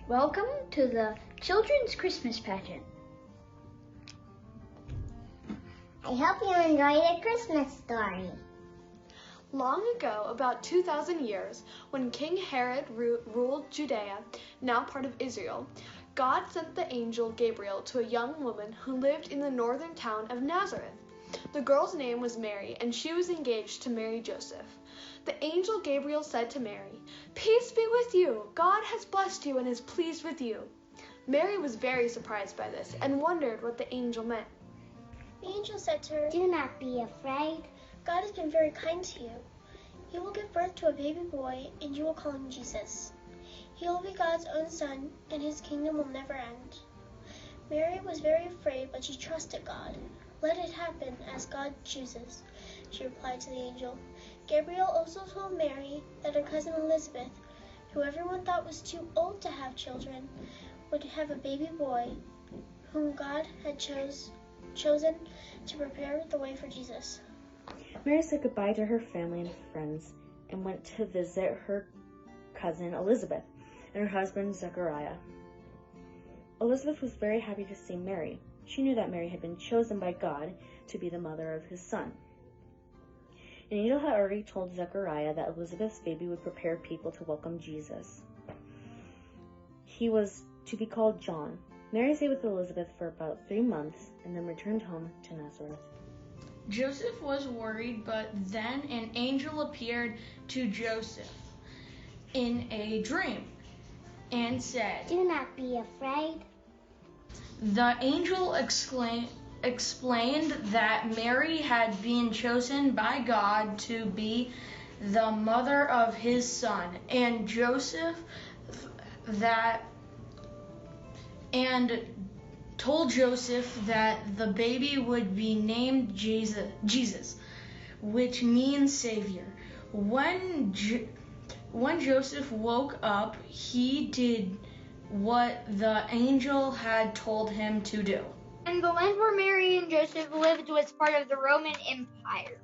Welcome to the Children's Christmas Pageant. I hope you enjoy the Christmas story. Long ago, about 2,000 years, when King Herod ruled Judea, now part of Israel, God sent the angel Gabriel to a young woman who lived in the northern town of Nazareth. The girl's name was Mary, and she was engaged to marry Joseph. The angel Gabriel said to Mary, "Peace be with you. God has blessed you and is pleased with you." Mary was very surprised by this and wondered what the angel meant. The angel said to her, Do not be afraid. God has been very kind to you. You will give birth to a baby boy, and you will call him Jesus. He will be God's own son, and his kingdom will never end. Mary was very afraid, but she trusted God. Let it happen as God chooses, she replied to the angel. Gabriel also told Mary that her cousin Elizabeth, who everyone thought was too old to have children, would have a baby boy whom God had chosen to prepare the way for Jesus. Mary said goodbye to her family and friends and went to visit her cousin Elizabeth and her husband Zechariah. Elizabeth was very happy to see Mary. She knew that Mary had been chosen by God to be the mother of his son. An angel had already told Zechariah that Elizabeth's baby would prepare people to welcome Jesus. He was to be called John. Mary stayed with Elizabeth for about 3 months and then returned home to Nazareth. Joseph was worried, but then an angel appeared to Joseph in a dream and said, Do not be afraid. The angel explained that Mary had been chosen by God to be the mother of his son, and told Joseph that the baby would be named Jesus, which means Savior. When Joseph woke up, he did what the angel had told him to do. And the land where Mary and Joseph lived was part of the Roman Empire.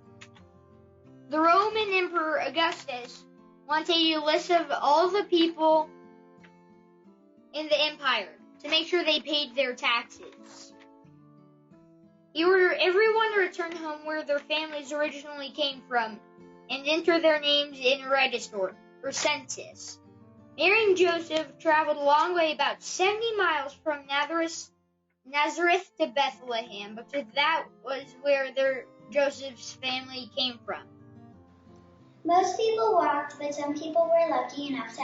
The Roman Emperor Augustus wanted a list of all the people in the empire to make sure they paid their taxes. He ordered everyone to return home where their families originally came from and enter their names in a register or census. Mary and Joseph traveled a long way, about 70 miles from Nazareth to Bethlehem, because that was where Joseph's family came from. Most people walked, but some people were lucky enough to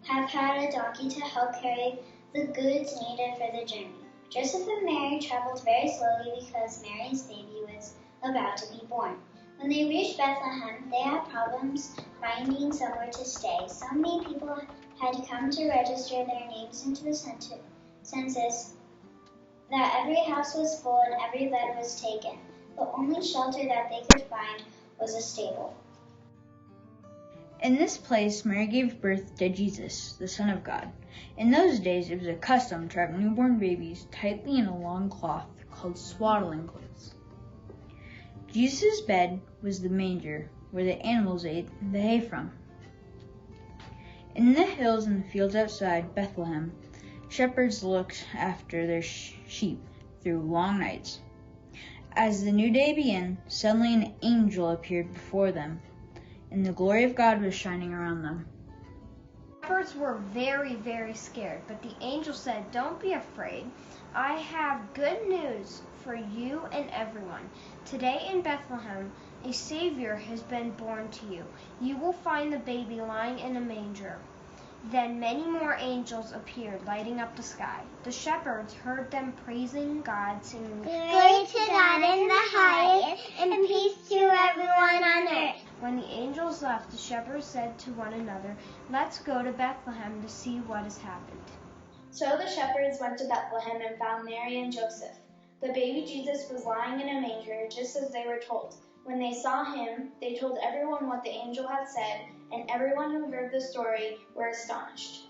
have had a donkey to help carry the goods needed for the journey. Joseph and Mary traveled very slowly because Mary's baby was about to be born. When they reached Bethlehem, they had problems finding somewhere to stay. So many people had come to register their names into the census that every house was full and every bed was taken. The only shelter that they could find was a stable. In this place, Mary gave birth to Jesus, the Son of God. In those days, it was a custom to wrap newborn babies tightly in a long cloth called swaddling clothes. Jesus' bed was the manger, where the animals ate the hay from. In the hills and fields outside Bethlehem, shepherds looked after their sheep through long nights. As the new day began, suddenly an angel appeared before them, and the glory of God was shining around them. Shepherds were very, very scared, but the angel said, "Don't be afraid. I have good news for you and everyone. Today in Bethlehem, a Savior has been born to you. You will find the baby lying in a manger." Then many more angels appeared, lighting up the sky. The shepherds heard them praising God, singing, Glory to God in the highest, and peace to everyone on earth. When the angels left, the shepherds said to one another, "Let's go to Bethlehem to see what has happened." So the shepherds went to Bethlehem and found Mary and Joseph. The baby Jesus was lying in a manger, just as they were told. When they saw him, they told everyone what the angel had said, and everyone who heard the story were astonished.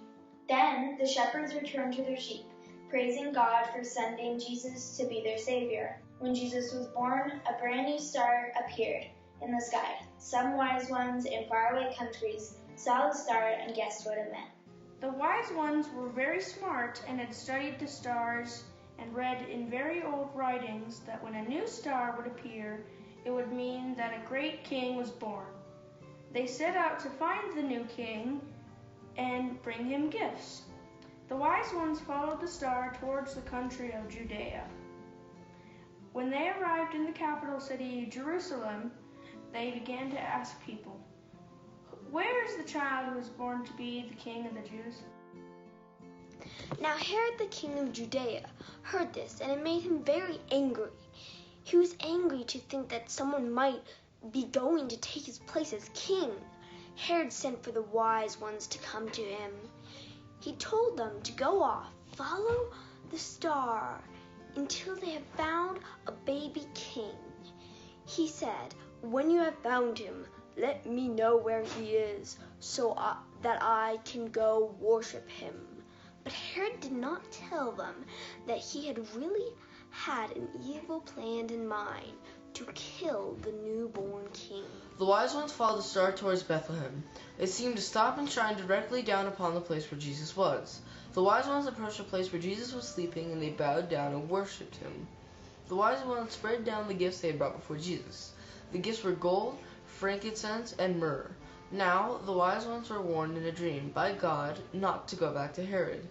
Then the shepherds returned to their sheep, praising God for sending Jesus to be their Savior. When Jesus was born, a brand new star appeared in the sky. Some wise ones in faraway countries saw the star and guessed what it meant. The wise ones were very smart and had studied the stars and read in very old writings that when a new star would appear, it would mean that a great king was born. They set out to find the new king and bring him gifts. The wise ones followed the star towards the country of Judea. When they arrived in the capital city, Jerusalem, they began to ask people, "Where is the child who was born to be the king of the Jews?" Now Herod the king of Judea heard this, and it made him very angry. He was angry to think that someone might be going to take his place as king. Herod sent for the wise ones to come to him. He told them to go off, follow the star until they have found a baby king. He said, "When you have found him, let me know where he is, so that I can go worship him." But Herod did not tell them that he had really had an evil plan in mind to kill the newborn king. The wise ones followed the star towards Bethlehem. It seemed to stop and shine directly down upon the place where Jesus was. The wise ones approached the place where Jesus was sleeping, and they bowed down and worshipped him. The wise ones spread down the gifts they had brought before Jesus. The gifts were gold, frankincense, and myrrh. Now the wise ones were warned in a dream by God not to go back to Herod.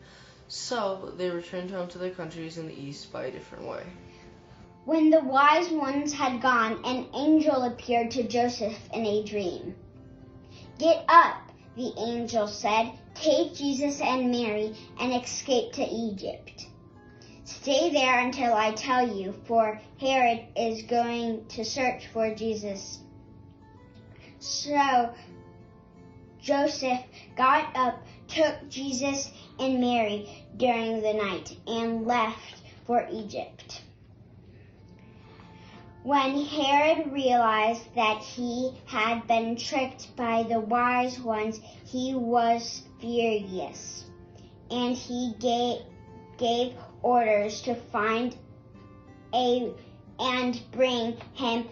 So they returned home to their countries in the east by a different way. When the wise ones had gone, an angel appeared to Joseph in a dream. "Get up," the angel said. "Take Jesus and Mary and escape to Egypt. Stay there until I tell you, for Herod is going to search for Jesus." So Joseph got up, took Jesus and Mary during the night, and left for Egypt. When Herod realized that he had been tricked by the wise ones, he was furious, and he gave orders to find and bring him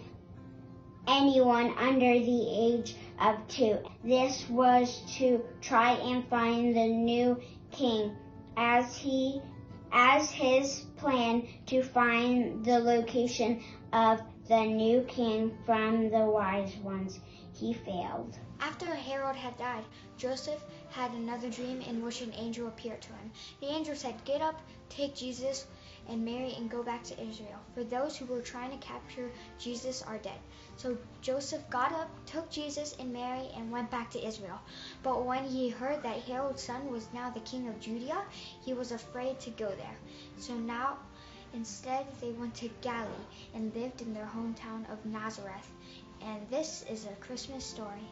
anyone under the age of 2. This was to try and find the new king, as his plan to find the location of the new king from the wise ones. He failed. After Herod had died, Joseph had another dream in which an angel appeared to him. The angel said, "Get up, take Jesus and Mary and go back to Israel, for those who were trying to capture Jesus are dead." So Joseph got up, took Jesus and Mary, and went back to Israel. But when he heard that Herod's son was now the king of Judea, he was afraid to go there. So now instead they went to Galilee and lived in their hometown of Nazareth. And this is a Christmas story.